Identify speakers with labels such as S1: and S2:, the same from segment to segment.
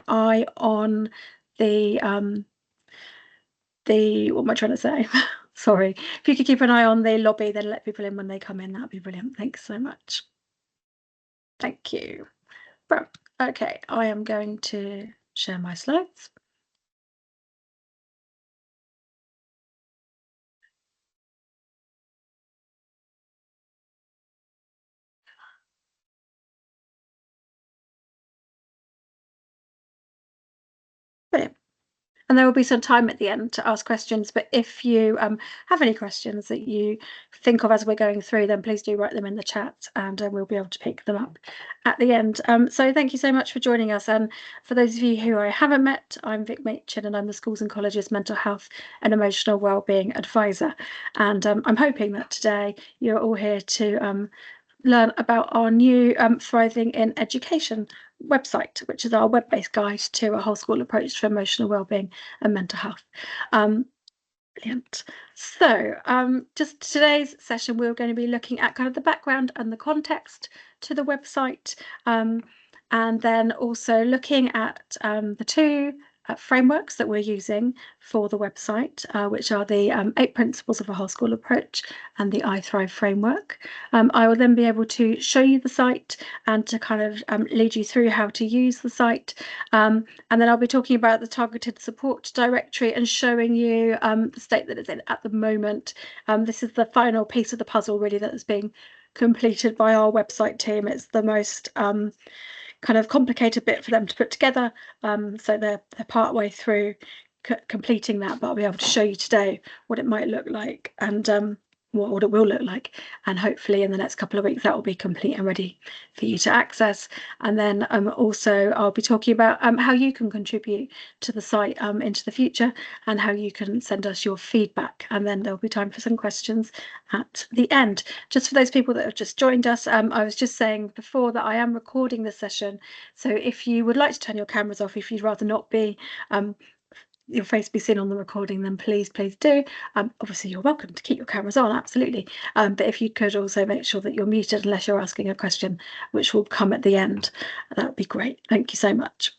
S1: eye on the what am I trying to say? Sorry. If you could keep an eye on the lobby, then let people in when they come in, that'd be brilliant. Thanks so much. Thank you. Right. Okay, I am going to share my slides. Brilliant. And there will be some time at the end to ask questions. But if you have any questions that you think of as we're going through, then please do write them in the chat, and we'll be able to pick them up at the end. So thank you so much for joining us. And for those of you who I haven't met, I'm Vic Machin, and I'm the Schools and Colleges Mental Health and Emotional Wellbeing Advisor. And I'm hoping that today you're all here to learn about our new Thriving in Education website, which is our web-based guide to a whole school approach to emotional wellbeing and mental health. Brilliant. So just today's session, we're going to be looking at kind of the background and the context to the website, and then also looking at the two frameworks that we're using for the website, which are the 8 principles of a whole school approach and the iThrive framework. I will then be able to show you the site and to kind of lead you through how to use the site. And then I'll be talking about the targeted support directory and showing you the state that it's in at the moment. This is the final piece of the puzzle, really, that is being completed by our website team. It's the most kind of complicated bit for them to put together. So they're part way through completing that, but I'll be able to show you today what it might look like and what it will look like, and hopefully in the next couple of weeks that will be complete and ready for you to access. And then also I'll be talking about how you can contribute to the site into the future, and how you can send us your feedback, and then there'll be time for some questions at the end. Just for those people that have just joined us, I was just saying before that I am recording this session, so if you would like to turn your cameras off, if you'd rather not be your face be seen on the recording, then please do. Obviously you're welcome to keep your cameras on, absolutely, but if you could also make sure that you're muted unless you're asking a question, which will come at the end, that would be great. Thank you so much.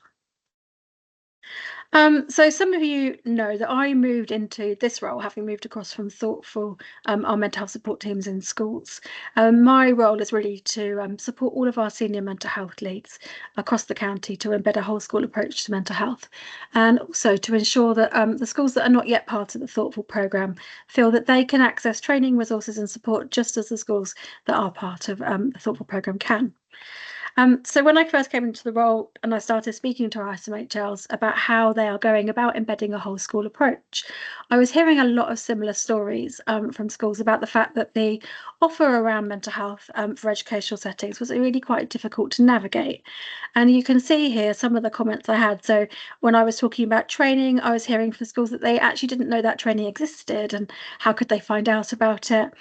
S1: So some of you know that I moved into this role, having moved across from Thoughtful, our mental health support teams in schools. My role is really to support all of our senior mental health leads across the county to embed a whole school approach to mental health, and also to ensure that the schools that are not yet part of the Thoughtful programme feel that they can access training, resources and support just as the schools that are part of the Thoughtful programme can. So when I first came into the role and I started speaking to our SMHLs about how they are going about embedding a whole school approach, I was hearing a lot of similar stories from schools about the fact that the offer around mental health for educational settings was really quite difficult to navigate. And you can see here some of the comments I had. So when I was talking about training, I was hearing from schools that they actually didn't know that training existed, and how could they find out about it?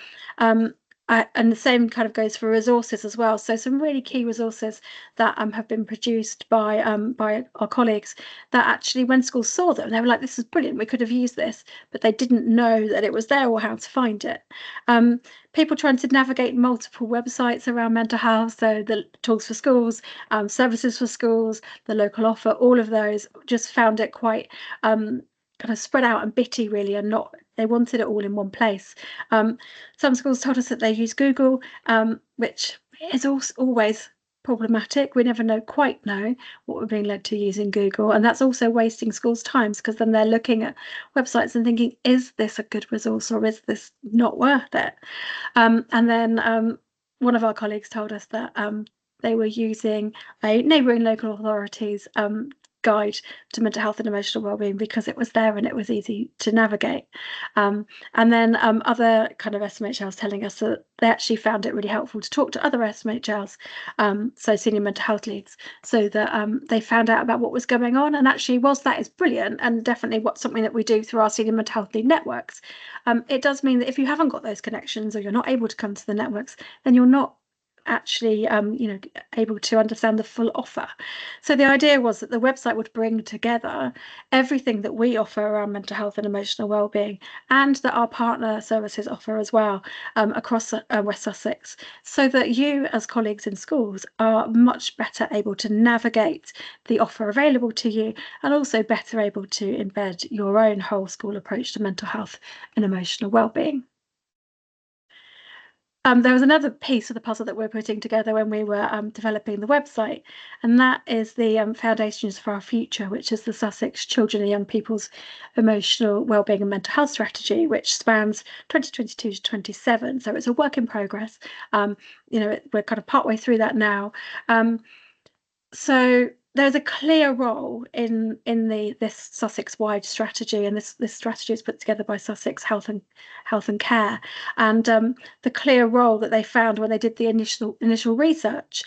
S1: And the same kind of goes for resources as well. So some really key resources that have been produced by our colleagues, that actually when schools saw them, they were like, this is brilliant, we could have used this, but they didn't know that it was there or how to find it. People trying to navigate multiple websites around mental health, so the tools for schools, services for schools, the local offer, all of those just found it quite kind of spread out and bitty, really, and not, they wanted it all in one place. Some schools told us that they use Google, which is always problematic. We never quite know what we're being led to using Google, and that's also wasting schools' times, because then they're looking at websites and thinking, is this a good resource or is this not worth it? And then one of our colleagues told us that they were using a neighbouring local authorities guide to mental health and emotional wellbeing because it was there and it was easy to navigate. And then other kind of SMHLs telling us that they actually found it really helpful to talk to other SMHLs, so senior mental health leads, so that they found out about what was going on. And actually, whilst that is brilliant and definitely something that we do through our senior mental health lead networks, it does mean that if you haven't got those connections or you're not able to come to the networks, then you're not actually able to understand the full offer. So the idea was that the website would bring together everything that we offer around mental health and emotional well-being, and that our partner services offer as well, across West Sussex, so that you as colleagues in schools are much better able to navigate the offer available to you, and also better able to embed your own whole school approach to mental health and emotional well-being. There was another piece of the puzzle that we're putting together when we were developing the website, and that is the Foundations for Our Future, which is the Sussex Children and Young People's Emotional Wellbeing and Mental Health Strategy, which spans 2022 to 27. So it's a work in progress. We're kind of partway through that now. So there's a clear role in this Sussex-wide strategy, and this strategy is put together by Sussex Health and Care, and the clear role that they found when they did the initial research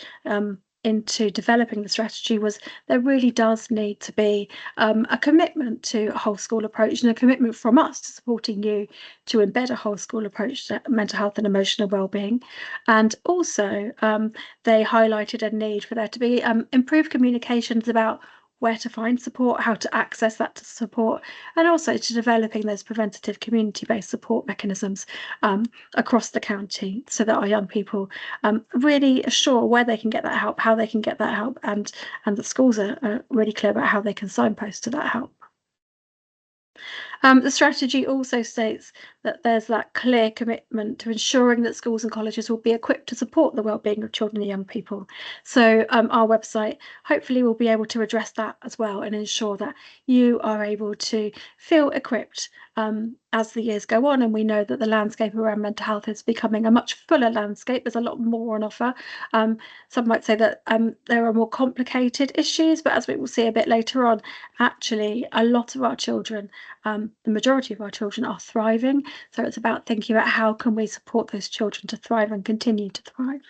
S1: into developing the strategy was there really does need to be a commitment to a whole school approach, and a commitment from us to supporting you to embed a whole school approach to mental health and emotional well-being. And also they highlighted a need for there to be improved communications about where to find support, how to access that support, and also to developing those preventative community-based support mechanisms across the county, so that our young people really are sure where they can get that help, how they can get that help, and the schools are really clear about how they can signpost to that help. The strategy also states that there's that clear commitment to ensuring that schools and colleges will be equipped to support the wellbeing of children and young people. So our website hopefully will be able to address that as well, and ensure that you are able to feel equipped as the years go on. And we know that the landscape around mental health is becoming a much fuller landscape. There's a lot more on offer. Some might say that there are more complicated issues, but as we will see a bit later on, actually a lot of our children, the majority of our children, are thriving. So it's about thinking about how can we support those children to thrive and continue to thrive.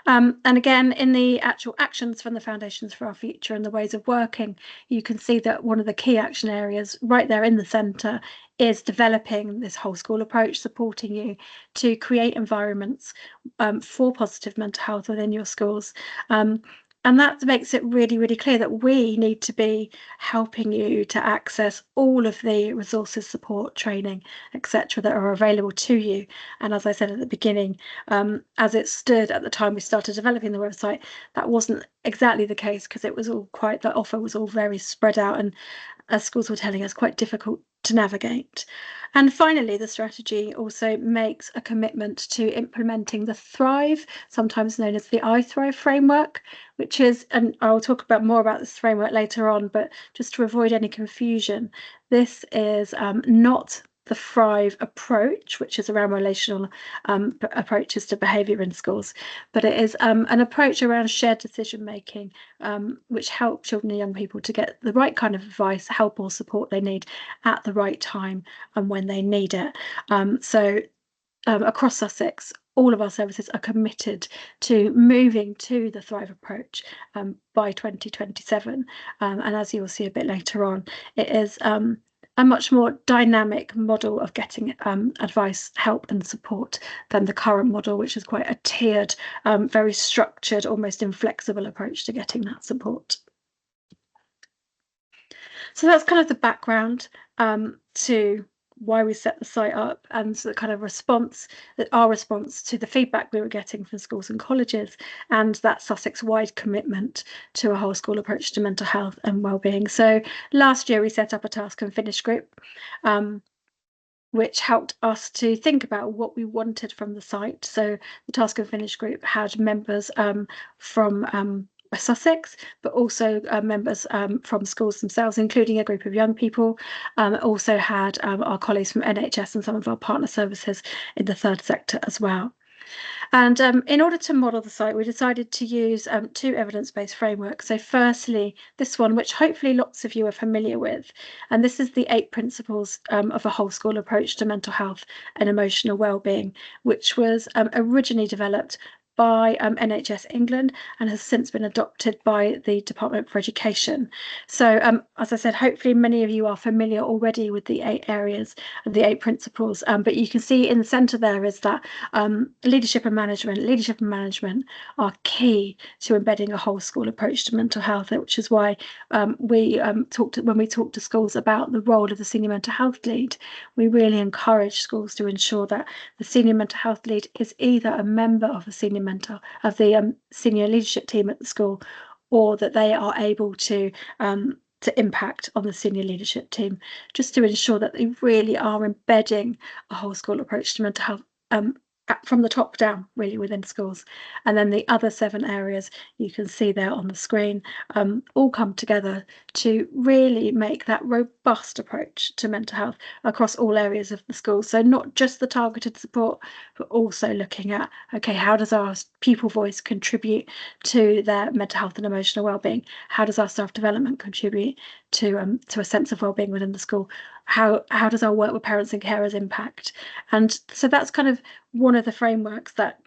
S1: And again, in the actual actions from the Foundations for Our Future and the ways of working, you can see that one of the key action areas right there in the centre is developing this whole school approach, supporting you to create environments for positive mental health within your schools. And that makes it really, really clear that we need to be helping you to access all of the resources, support, training, etc., that are available to you. And as I said at the beginning, as it stood at the time we started developing the website, that wasn't exactly the case, because it was all the offer was all very spread out, and as schools were telling us, quite difficult to navigate. And finally, the strategy also makes a commitment to implementing the Thrive, sometimes known as the iThrive framework, which is, and I'll talk about more about this framework later on, but just to avoid any confusion, this is not the Thrive approach, which is around relational approaches to behaviour in schools, but it is an approach around shared decision making, which help children and young people to get the right kind of advice, help, or support they need at the right time and when they need it. Across Sussex, all of our services are committed to moving to the Thrive approach by 2027. And as you'll see a bit later on, it is a much more dynamic model of getting advice, help, and support than the current model, which is quite a tiered, very structured, almost inflexible approach to getting that support. So that's kind of the background to why we set the site up, and the kind of our response to the feedback we were getting from schools and colleges, and that Sussex-wide commitment to a whole school approach to mental health and wellbeing. So last year we set up a task and finish group, which helped us to think about what we wanted from the site. So the task and finish group had members from West Sussex, but also members from schools themselves, including a group of young people. Also had our colleagues from NHS and some of our partner services in the third sector as well. And in order to model the site, we decided to use two evidence-based frameworks. So firstly, this one, which hopefully lots of you are familiar with, and this is the 8 principles of a whole school approach to mental health and emotional wellbeing, which was originally developed by NHS England and has since been adopted by the Department for Education. So as I said, hopefully many of you are familiar already with the 8 areas and the 8 principles, but you can see in the centre there is that leadership and management are key to embedding a whole school approach to mental health, which is why when we talk to schools about the role of the senior mental health lead, we really encourage schools to ensure that the senior mental health lead is either a member of the senior leadership team at the school, or that they are able to impact on the senior leadership team, just to ensure that they really are embedding a whole school approach to mental health from the top down, really, within schools. And then the other 7 areas you can see there on the screen all come together to really make that robust approach to mental health across all areas of the school. So not just the targeted support, but also looking at, okay, how does our pupil voice contribute to their mental health and emotional well-being? How does our staff development contribute to a sense of well-being within the school? How does our work with parents and carers impact? And so that's kind of one of the frameworks that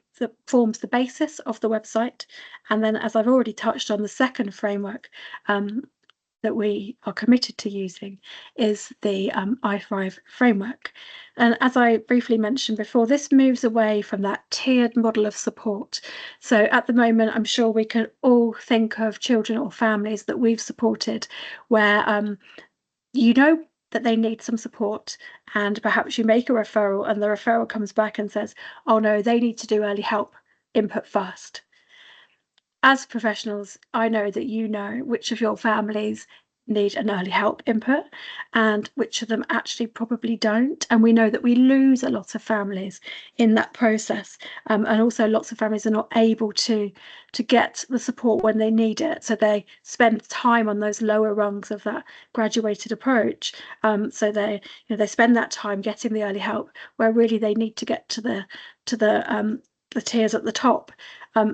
S1: forms the basis of the website. And then, as I've already touched on, the second framework that we are committed to using is the iThrive framework. And as I briefly mentioned before, this moves away from that tiered model of support. So at the moment, I'm sure we can all think of children or families that we've supported where you know that they need some support, and perhaps you make a referral and the referral comes back and says, oh no, they need to do early help input first. As professionals, I know that you know which of your families need an early help input and which of them actually probably don't. And we know that we lose a lot of families in that process. And also lots of families are not able to get the support when they need it. So they spend time on those lower rungs of that graduated approach. So they spend that time getting the early help where really they need to get to the tiers at the top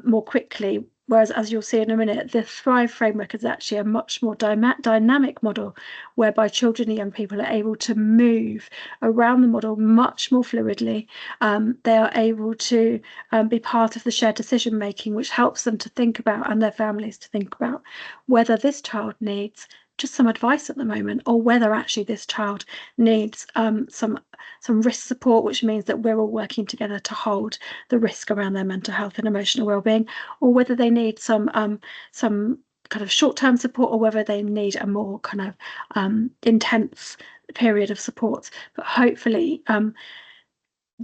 S1: more quickly. Whereas, as you'll see in a minute, the Thrive framework is actually a much more dynamic model whereby children and young people are able to move around the model much more fluidly. They are able to be part of the shared decision making, which helps them to think about, and their families to think about, whether this child needs just some advice at the moment, or whether actually this child needs some risk support, which means that we're all working together to hold the risk around their mental health and emotional well-being, or whether they need some kind of short-term support, or whether they need a more kind of intense period of support. But hopefully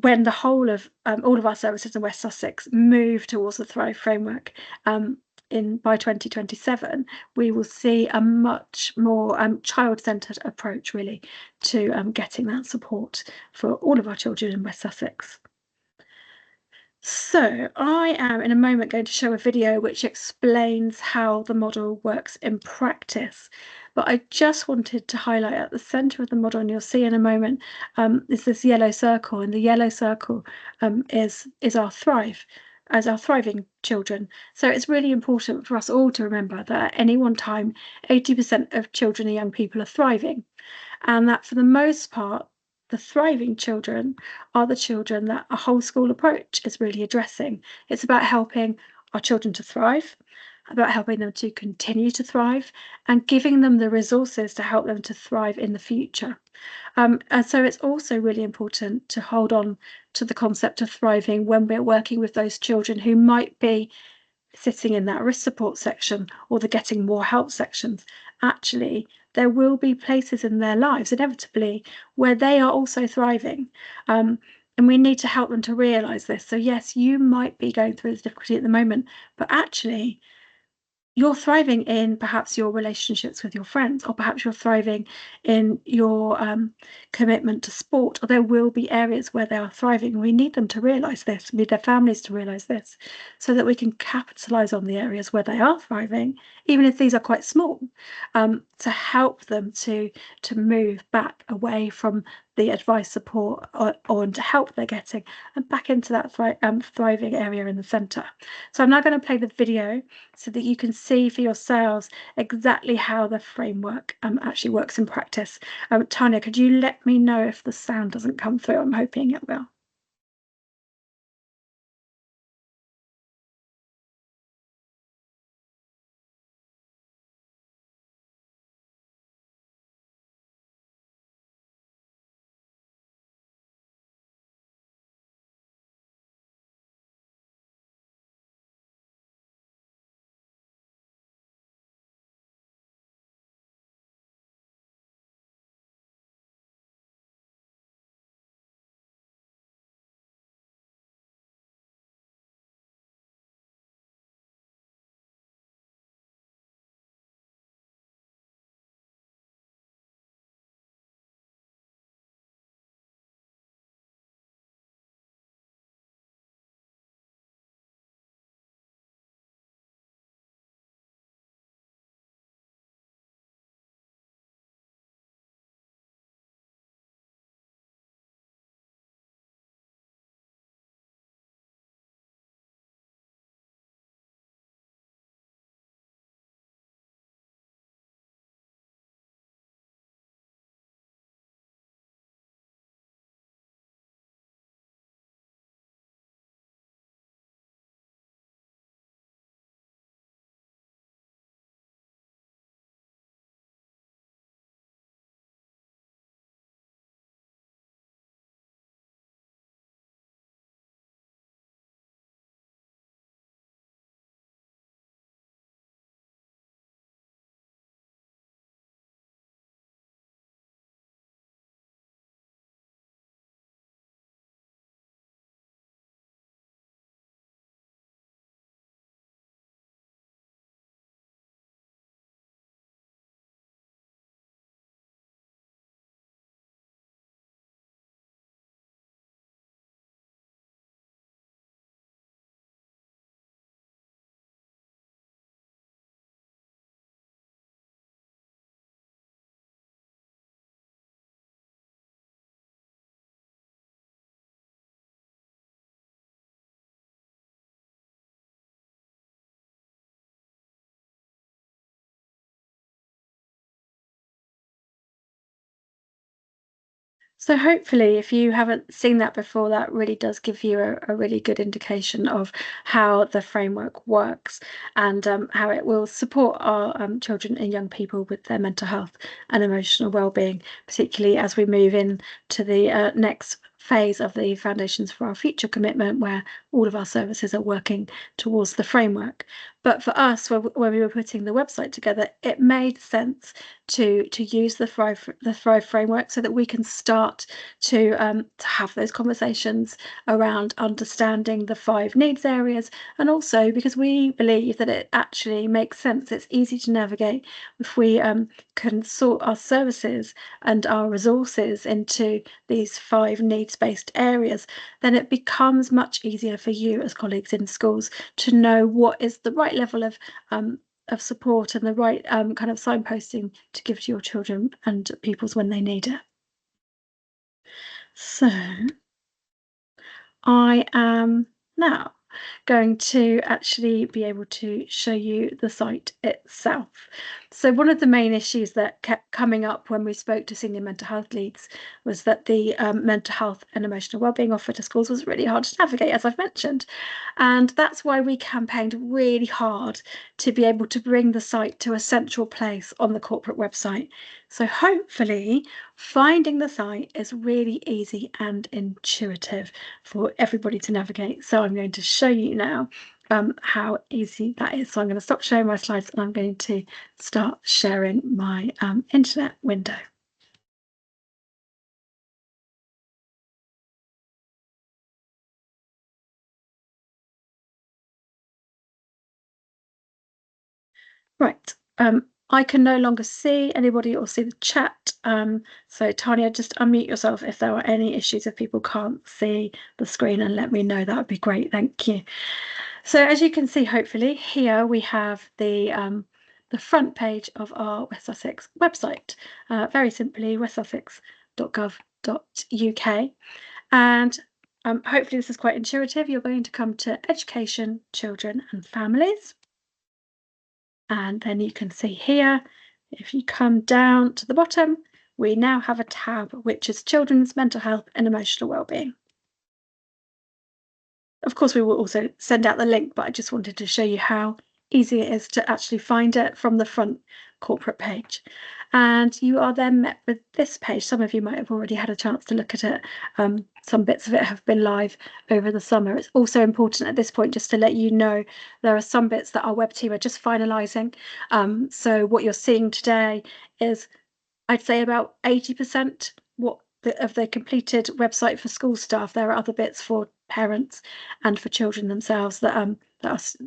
S1: when the whole of all of our services in West Sussex move towards the Thrive framework by 2027, we will see a much more child-centred approach, really, to getting that support for all of our children in West Sussex. So I am in a moment going to show a video which explains how the model works in practice. But I just wanted to highlight at the centre of the model, and you'll see in a moment, is this yellow circle. And the yellow circle is our Thrive, as our thriving children. So it's really important for us all to remember that at any one time, 80% of children and young people are thriving. And that for the most part, the thriving children are the children that a whole school approach is really addressing. It's about helping our children to thrive, about helping them to continue to thrive, and giving them the resources to help them to thrive in the future. And so it's also really important to hold on to the concept of thriving when we're working with those children who might be sitting in that risk support section or the getting more help sections. Actually, there will be places in their lives, inevitably, where they are also thriving. And we need to help them to realise this. So yes, you might be going through this difficulty at the moment, but actually, you're thriving in perhaps your relationships with your friends, or perhaps you're thriving in your commitment to sport, or there will be areas where they are thriving. We need them to realise this, we need their families to realise this, so that we can capitalise on the areas where they are thriving, even if these are quite small, to help them to move back away from the advice, support, or to help they're getting, and back into that thriving area in the centre. So I'm now going to play the video so that you can see for yourselves exactly how the framework actually works in practice. Tanya, could you let me know if the sound doesn't come through? I'm hoping it will. So hopefully, if you haven't seen that before, that really does give you a really good indication of how the framework works and how it will support our children and young people with their mental health and emotional well-being, particularly as we move in to the next phase of the Foundations for Our Future commitment, where all of our services are working towards the framework. But for us, when we were putting the website together, it made sense to use the Thrive framework so that we can start to have those conversations around understanding the 5 needs areas, and also because we believe that it actually makes sense. It's easy to navigate if we can sort our services and our resources into these 5 needs-based areas. Then it becomes much easier for you as colleagues in schools to know what is the right level of support and the right kind of signposting to give to your children and pupils when they need it. So I am now going to actually be able to show you the site itself. So one of the main issues that kept coming up when we spoke to senior mental health leads was that the mental health and emotional wellbeing offer to schools was really hard to navigate, as I've mentioned. And that's why we campaigned really hard to be able to bring the site to a central place on the corporate website. So hopefully finding the site is really easy and intuitive for everybody to navigate. So I'm going to show you now how easy that is. So I'm going to stop sharing my slides and I'm going to start sharing my internet window. Right. I can no longer see anybody or see the chat. So Tanya, just unmute yourself if there are any issues, if people can't see the screen, and let me know. That would be great. Thank you. So as you can see, hopefully here we have the front page of our West Sussex website. Very simply, westsussex.gov.uk. And hopefully this is quite intuitive. You're going to come to Education, Children and Families. And then you can see here, if you come down to the bottom, we now have a tab which is Children's Mental Health and Emotional Wellbeing. Of course, we will also send out the link, but I just wanted to show you how easy it is to actually find it from the front corporate page. And you are then met with this page. Some of you might have already had a chance to look at it. Some bits of it have been live over the summer. It's also important at this point just to let you know there are some bits that our web team are just finalising. So what you're seeing today is, I'd say, about 80% of the completed website for school staff. There are other bits for parents and for children themselves that are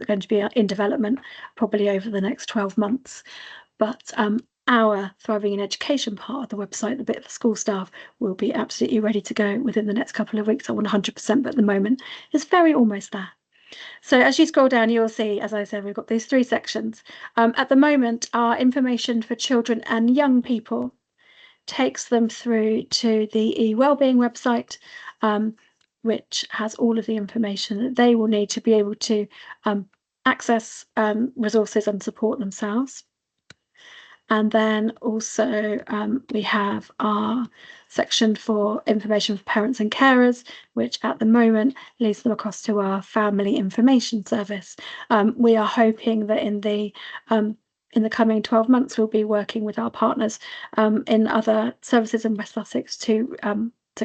S1: going to be in development probably over the next 12 months. But our Thriving in Education part of the website, the bit for school staff, will be absolutely ready to go within the next couple of weeks. I want 100%, but at the moment it's very almost there. So as you scroll down, you'll see, as I said, we've got these 3 sections. At the moment, our information for children and young people takes them through to the eWellbeing website, which has all of the information that they will need to be able to access resources and support themselves. And then also we have our section for information for parents and carers, which at the moment leads them across to our family information service. We are hoping that in the coming 12 months, we'll be working with our partners in other services in West Sussex to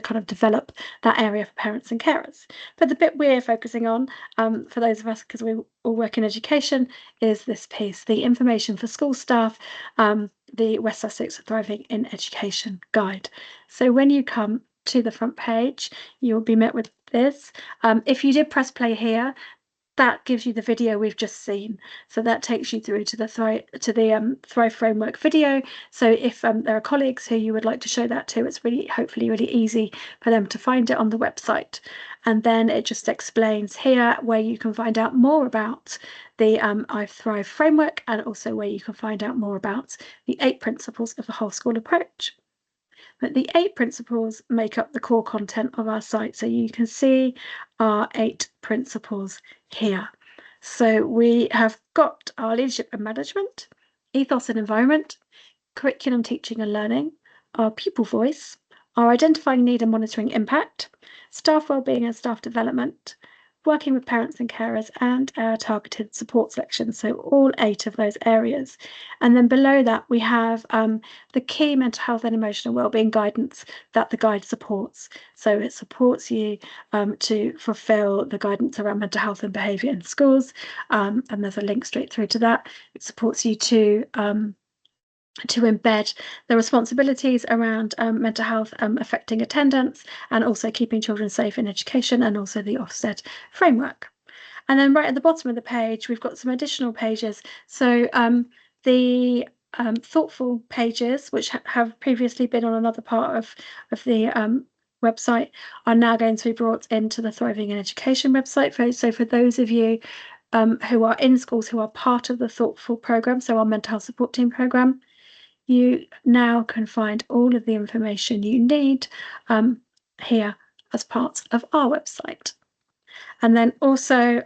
S1: kind of develop that area for parents and carers. But the bit we're focusing on, for those of us, because we all work in education, is this piece, the information for school staff, the West Sussex Thriving in Education Guide. So when you come to the front page, you'll be met with this. If you did press play here, that gives you the video we've just seen. So that takes you through to the Thrive framework video. So if there are colleagues who you would like to show that to, it's hopefully really easy for them to find it on the website. And then it just explains here where you can find out more about the iThrive framework, and also where you can find out more about the 8 principles of the whole school approach. But the 8 principles make up the core content of our site. So you can see our 8 principles here. So we have got our leadership and management, ethos and environment, curriculum, teaching and learning, our pupil voice, are identifying need and monitoring impact, staff wellbeing and staff development, working with parents and carers, and our targeted support section. So all 8 of those areas. And then below that, we have the key mental health and emotional wellbeing guidance that the guide supports. So it supports you to fulfill the guidance around mental health and behaviour in schools. And there's a link straight through to that. It supports you to embed the responsibilities around mental health affecting attendance, and also keeping children safe in education, and also the Ofsted framework. And then right at the bottom of the page, we've got some additional pages. So the thoughtful pages, which have previously been on another part of the website, are now going to be brought into the Thriving in Education website. So for those of you who are in schools who are part of the Thoughtful programme, so our mental health support team programme, you now can find all of the information you need here as part of our website. And then also,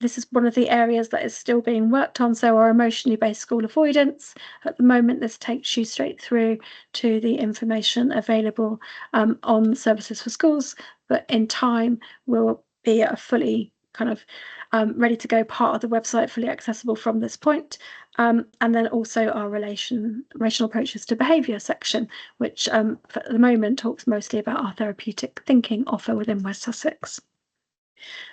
S1: this is one of the areas that is still being worked on. So our emotionally based school avoidance. At the moment, this takes you straight through to the information available on Services for Schools, but in time will be a fully kind of ready to go part of the website, fully accessible from this point. And then also our relational approaches to behaviour section, which for the moment talks mostly about our therapeutic thinking offer within West Sussex.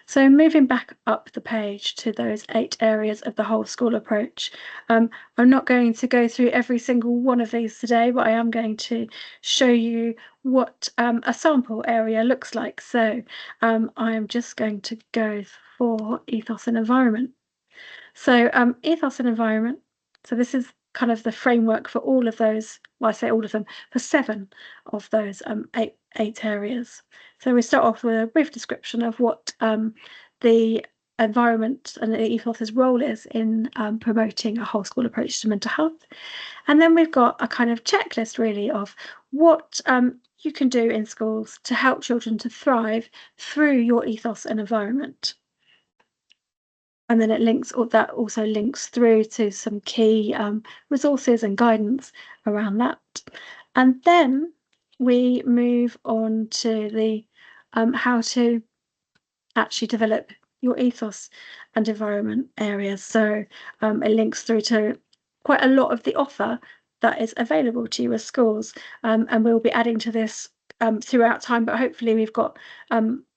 S1: So moving back up the page to those 8 areas of the whole school approach, I'm not going to go through every single one of these today, but I am going to show you what a sample area looks like. So I'm just going to go for ethos and environment. So ethos and environment. So this is kind of the framework for all of those. Well, I say all of them, for 7 of those 8 areas. So we start off with a brief description of what the environment and the ethos's role is in promoting a whole school approach to mental health. And then we've got a kind of checklist really of what you can do in schools to help children to thrive through your ethos and environment. And then that also links through to some key resources and guidance around that. And then we move on to the how to actually develop your ethos and environment areas. So it links through to quite a lot of the offer that is available to you as schools. And we'll be adding to this throughout time, but hopefully we've got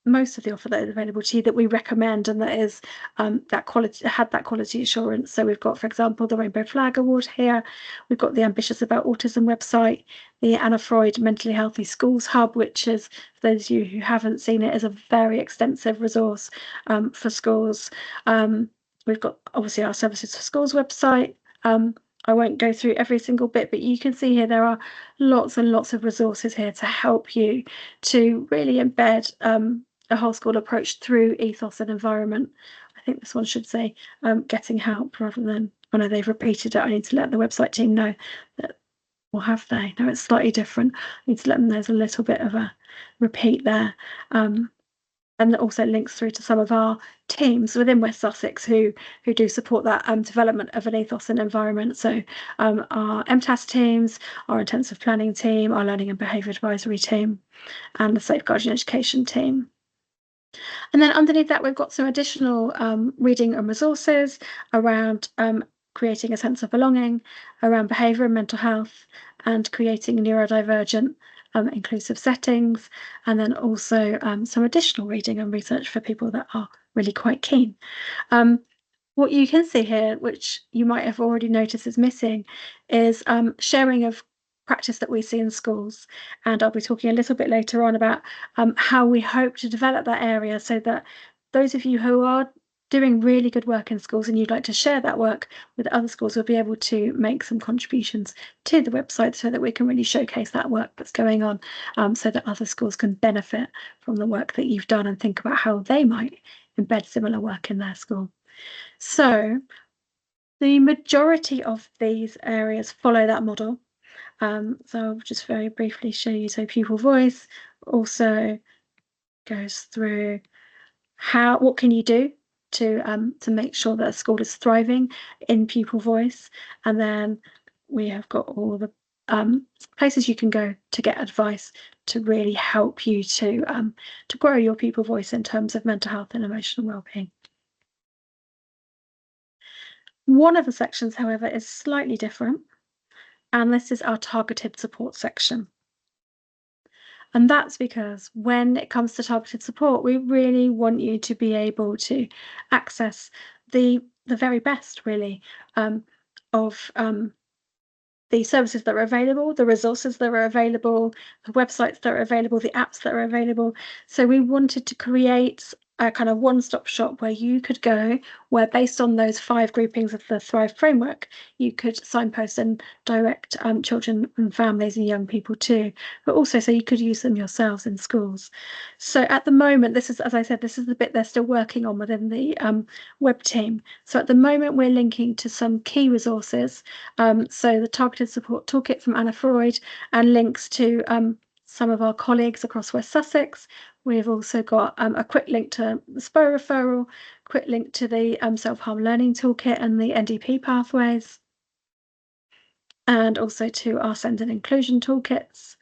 S1: most of the offer that is available to you that we recommend, and that is that quality assurance. So we've got, for example, the Rainbow Flag Award here. We've got the Ambitious About Autism website, the Anna Freud Mentally Healthy Schools Hub, which is, for those of you who haven't seen it, is a very extensive resource for schools. We've got obviously our Services for Schools website. I won't go through every single bit, but you can see here there are lots and lots of resources here to help you to really embed a whole school approach through ethos and environment. I think this one should say getting help rather than, oh no, they've repeated it. I need to let the website team know that, or have they? No, it's slightly different. I need to let them know there's a little bit of a repeat there. And also links through to some of our teams within West Sussex who do support that development of an ethos and environment. So our MTAS teams, our intensive planning team, our learning and behaviour advisory team, and the safeguarding education team. And then underneath that, we've got some additional reading and resources around creating a sense of belonging, around behaviour and mental health, and creating neurodivergent inclusive settings, and then also some additional reading and research for people that are really quite keen. What you can see here, which you might have already noticed is missing, is sharing of practice that we see in schools. And I'll be talking a little bit later on about how we hope to develop that area, so that those of you who are doing really good work in schools and you'd like to share that work with other schools will be able to make some contributions to the website, so that we can really showcase that work that's going on, so that other schools can benefit from the work that you've done and think about how they might embed similar work in their school. So the majority of these areas follow that model. So I'll just very briefly show you. So pupil voice also goes through what can you do to make sure that a school is thriving in pupil voice. And then we have got all the places you can go to get advice to really help you to grow your pupil voice in terms of mental health and emotional well-being. One of the sections, however, is slightly different, and this is our targeted support section. And that's because when it comes to targeted support, we really want you to be able to access the very best, really, of the services that are available, the resources that are available, the websites that are available, the apps that are available. So we wanted to create a kind of one-stop shop where you could go, where based on those 5 groupings of the Thrive framework, you could signpost and direct children and families and young people to, but also so you could use them yourselves in schools. So at the moment, this is, as I said, this is the bit they're still working on within the web team. So at the moment, we're linking to some key resources. So the Targeted Support Toolkit from Anna Freud and links to some of our colleagues across West Sussex. We've also got a quick link to the SPO referral, quick link to the Self-Harm Learning Toolkit and the NDP pathways, and also to our SEND and Inclusion toolkits.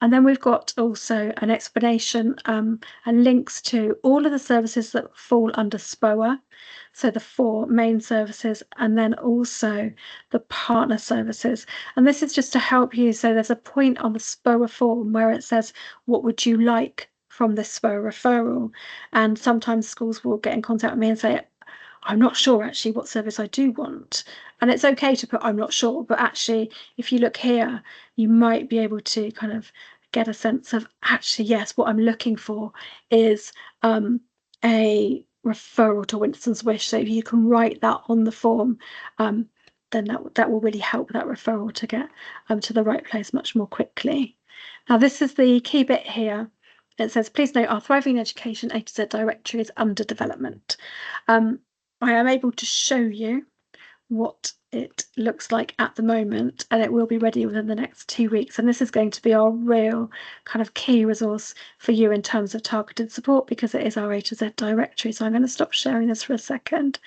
S1: And then we've got also an explanation and links to all of the services that fall under SPOA. So the 4 main services, and then also the partner services. And this is just to help you. So there's a point on the SPOA form where it says, what would you like from this SPOA referral? And sometimes schools will get in contact with me and say, I'm not sure actually what service I do want. And it's okay to put I'm not sure, but actually, if you look here, you might be able to kind of get a sense of actually, yes, what I'm looking for is a referral to Winston's Wish. So if you can write that on the form, then that will really help that referral to get to the right place much more quickly. Now, this is the key bit here. It says, please note our Thriving Education A to Z directory is under development. I am able to show you what it looks like at the moment, and it will be ready within the next 2 weeks. And this is going to be our real kind of key resource for you in terms of targeted support, because it is our A to Z directory. So I'm going to stop sharing this for a second,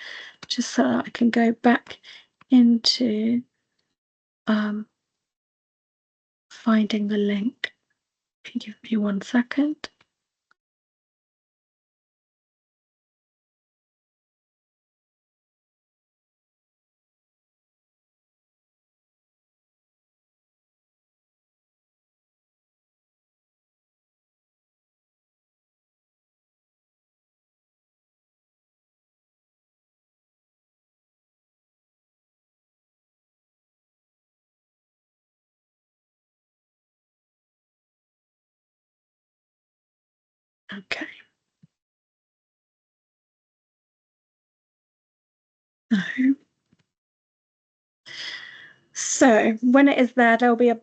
S1: just so I can go back into finding the link. If you give me 1 second. Okay. No. So when it is there, there'll be a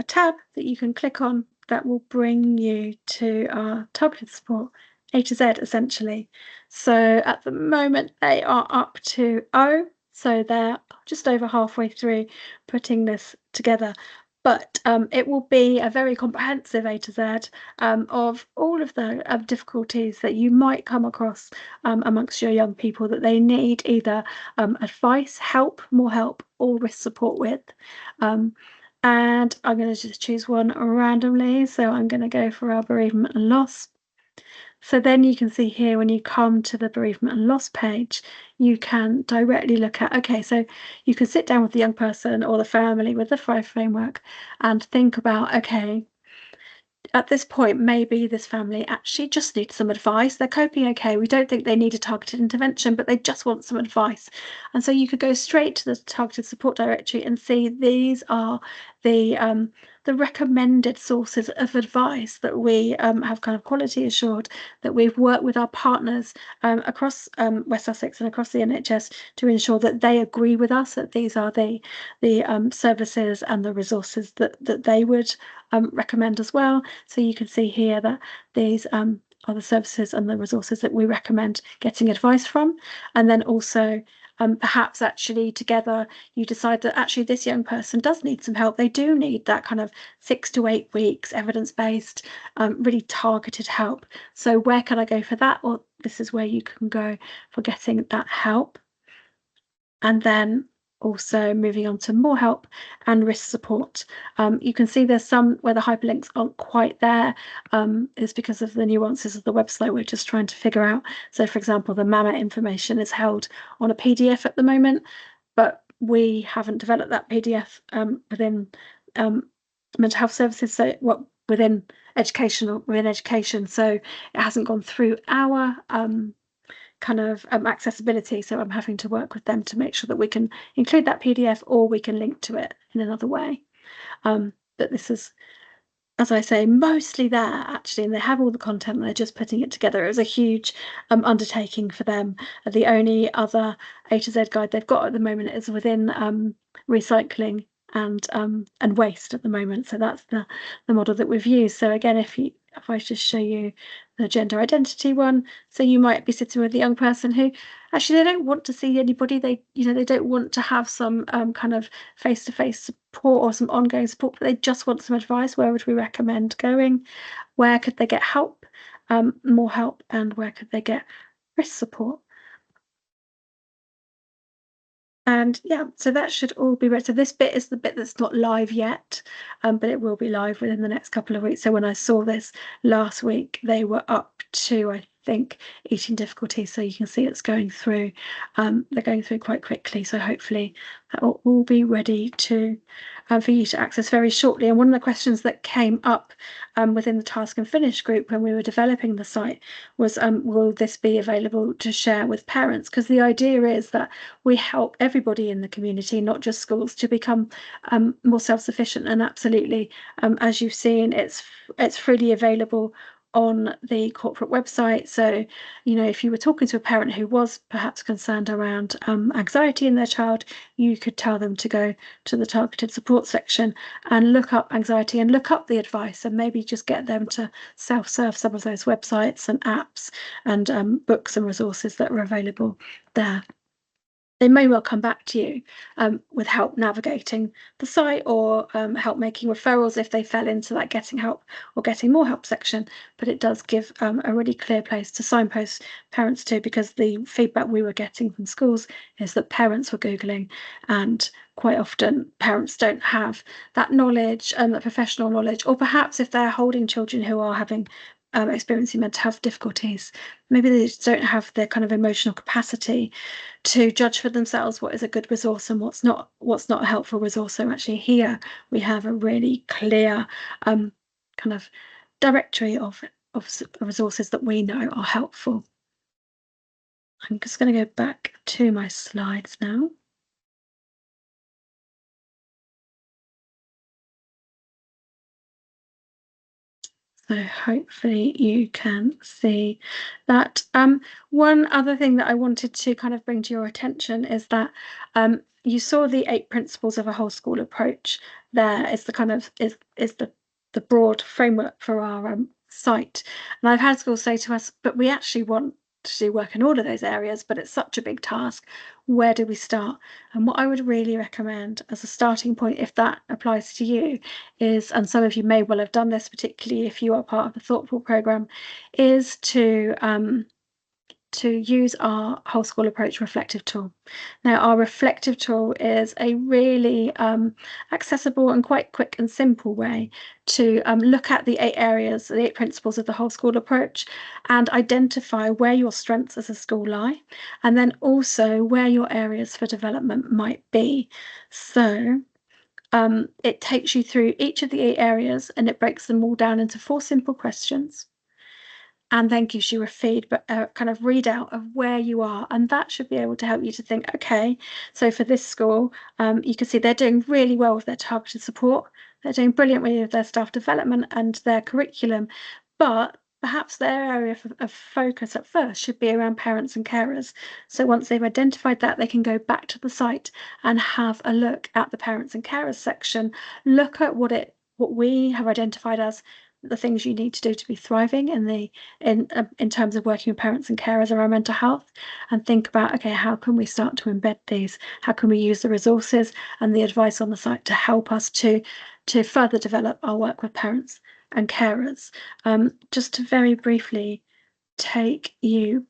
S1: tab that you can click on that will bring you to our targeted support, A to Z essentially. So at the moment they are up to O, so they're just over halfway through putting this together. But it will be a very comprehensive A to Z of all of the difficulties that you might come across amongst your young people that they need either advice, more help, or risk support with. And I'm going to just choose one randomly. So I'm going to go for our bereavement and loss. So then you can see here when you come to the bereavement and loss page, you can directly look at, okay, so you can sit down with the young person or the family with the Thrive framework and think about, okay, at this point, maybe this family actually just needs some advice. They're coping okay. We don't think they need a targeted intervention, but they just want some advice. And so you could go straight to the targeted support directory and see these are the recommended sources of advice that we have kind of quality assured, that we've worked with our partners across West Sussex and across the NHS to ensure that they agree with us that these are the services and the resources that they would recommend as well. So you can see here that these are the services and the resources that we recommend getting advice from. And then also perhaps actually together you decide that actually this young person does need some help. They do need that kind of 6 to 8 weeks evidence-based, really targeted help. So where can I go for that? Well, this is where you can go for getting that help. And then also moving on to more help and risk support. You can see there's some where the hyperlinks aren't quite there. It's because of the nuances of the website we're just trying to figure out. So, for example, the MAMA information is held on a PDF at the moment, but we haven't developed that PDF within mental health services, so within education, so it hasn't gone through our kind of accessibility. So I'm having to work with them to make sure that we can include that PDF or we can link to it in another way. But this is, as I say, mostly there actually, and they have all the content, they're just putting it together. It was a huge undertaking for them. The only other A to Z guide they've got at the moment is within recycling and waste at the moment. So that's the model that we've used. So again, if I just show you the gender identity one, so you might be sitting with a young person who actually they don't want to see anybody. They don't want to have some kind of face-to-face support or some ongoing support, but they just want some advice. Where would we recommend going? Where could they get help, more help, and where could they get risk support? And yeah, so that should all be ready. So this bit is the bit that's not live yet, but it will be live within the next couple of weeks. So when I saw this last week, they were up to, I think, eating difficulties. So you can see it's going through. They're going through quite quickly. So hopefully that will all be ready to for you to access very shortly. And one of the questions that came up within the Task and Finish group when we were developing the site was, will this be available to share with parents? Because the idea is that we help everybody in the community, not just schools, to become more self-sufficient. And absolutely, as you've seen, it's freely available on the corporate website. So, if you were talking to a parent who was perhaps concerned around anxiety in their child, you could tell them to go to the targeted support section and look up anxiety and look up the advice, and maybe just get them to self-serve some of those websites and apps and books and resources that are available there. They may well come back to you with help navigating the site, or help making referrals if they fell into that getting help or getting more help section. But it does give a really clear place to signpost parents to, because the feedback we were getting from schools is that parents were Googling, and quite often parents don't have that knowledge and that professional knowledge, or perhaps if they're holding children who are having experiencing mental health difficulties, maybe they just don't have the kind of emotional capacity to judge for themselves what is a good resource and what's not a helpful resource. So actually here we have a really clear kind of directory of resources that we know are helpful. I'm just going to go back to my slides now. So hopefully you can see that. One other thing that I wanted to kind of bring to your attention is that you saw the 8 principles of a whole school approach. There is the kind of is the broad framework for our site. And I've had schools say to us, but we actually want to do work in all of those areas, but it's such a big task. Where do we start? And what I would really recommend as a starting point, if that applies to you, is, and some of you may well have done this, particularly if you are part of the Thoughtful programme, is to use our whole school approach reflective tool. Now, our reflective tool is a really accessible and quite quick and simple way to look at the 8 areas, the 8 principles of the whole school approach, and identify where your strengths as a school lie, and then also where your areas for development might be. So it takes you through each of the 8 areas, and it breaks them all down into 4 simple questions, and then gives you a kind of readout of where you are. And that should be able to help you to think, okay, so for this school, you can see they're doing really well with their targeted support. They're doing brilliantly with their staff development and their curriculum, but perhaps their area of focus at first should be around parents and carers. So once they've identified that, they can go back to the site and have a look at the parents and carers section, look at what we have identified as the things you need to do to be thriving in terms of working with parents and carers around mental health, and think about, okay, how can we start to embed these? How can we use the resources and the advice on the site to help us to further develop our work with parents and carers? Just to very briefly take you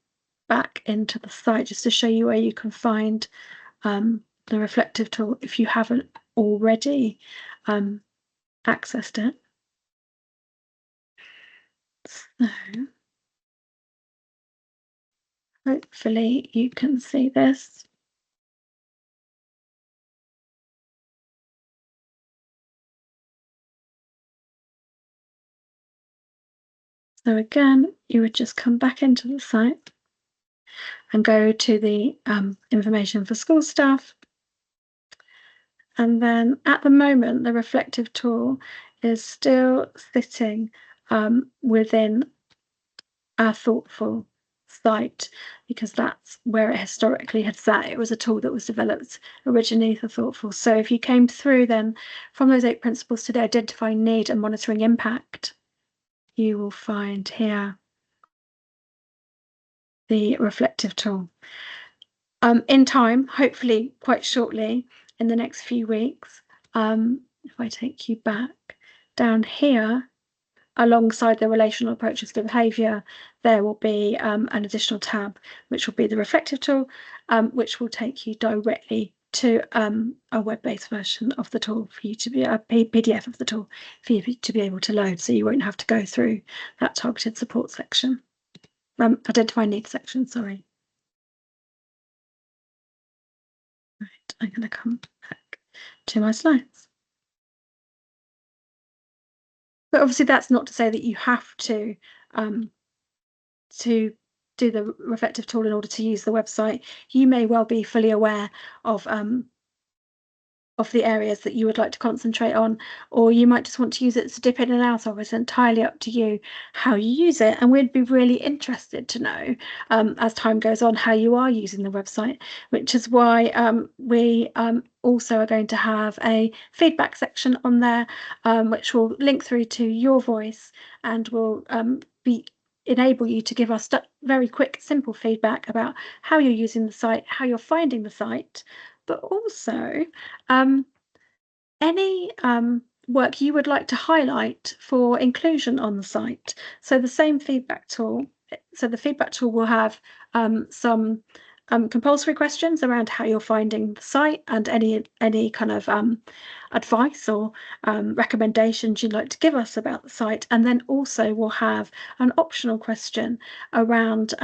S1: back into the site, just to show you where you can find the reflective tool if you haven't already accessed it. So hopefully you can see this. So again, you would just come back into the site and go to the information for school staff. And then at the moment, the reflective tool is still sitting within our Thoughtful site, because that's where it historically had sat. It was a tool that was developed originally for Thoughtful. So if you came through then from those 8 principles to the identifying need and monitoring impact, you will find here the reflective tool. In time, hopefully quite shortly, in the next few weeks, if I take you back down here, alongside the relational approaches to behaviour, there will be an additional tab, which will be the reflective tool, which will take you directly to a web-based version of the tool for you to be a PDF of the tool for you to be able to load, so you won't have to go through that targeted support section, identify needs section, sorry. Right, I'm going to come back to my slides. But obviously that's not to say that you have to do the reflective tool in order to use the website. You may well be fully aware of the areas that you would like to concentrate on, or you might just want to use it to dip in and out of. It's entirely up to you how you use it, and we'd be really interested to know as time goes on how you are using the website, which is why we also are going to have a feedback section on there, which will link through to your voice and will enable you to give us very quick, simple feedback about how you're using the site, how you're finding the site, but also any work you would like to highlight for inclusion on the site. So the same feedback tool. So the feedback tool will have some compulsory questions around how you're finding the site and any kind of advice or recommendations you'd like to give us about the site. And then also we'll have an optional question around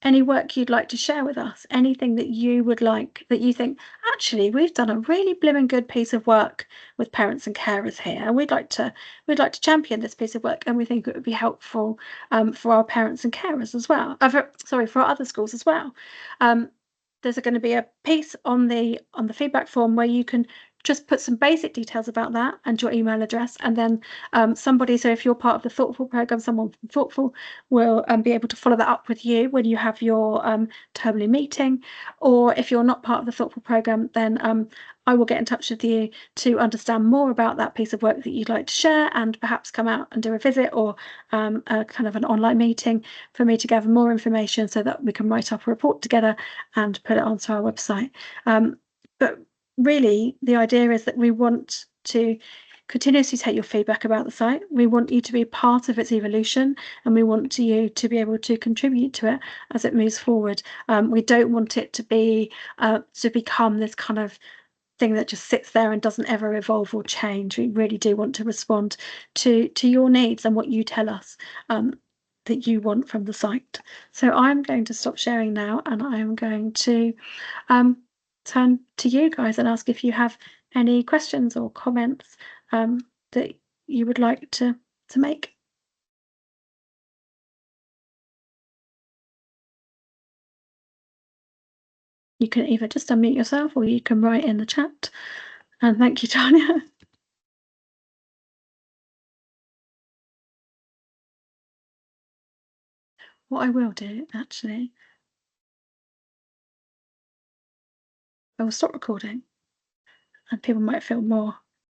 S1: any work you'd like to share with us, anything that you would like, that you think, actually, we've done a really blooming good piece of work with parents and carers here, and we'd like to champion this piece of work, and we think it would be helpful for our parents and carers as well. For our other schools as well. There's going to be a piece on the feedback form where you can just put some basic details about that and your email address, and then somebody, so if you're part of the Thoughtful program, someone from Thoughtful will be able to follow that up with you when you have your termly meeting. Or if you're not part of the Thoughtful program, then I will get in touch with you to understand more about that piece of work that you'd like to share, and perhaps come out and do a visit or a kind of an online meeting for me to gather more information so that we can write up a report together and put it onto our website. But really, the idea is that we want to continuously take your feedback about the site. We want you to be part of its evolution, and we want you to be able to contribute to it as it moves forward. We don't want it to be to become this kind of thing that just sits there and doesn't ever evolve or change. We really do want to respond to your needs and what you tell us that you want from the site. So I'm going to stop sharing now, and I'm going to turn to you guys and ask if you have any questions or comments that you would like to make. You can either just unmute yourself or you can write in the chat. And thank you, Tanya. What I will do, actually, I will stop recording and people might feel more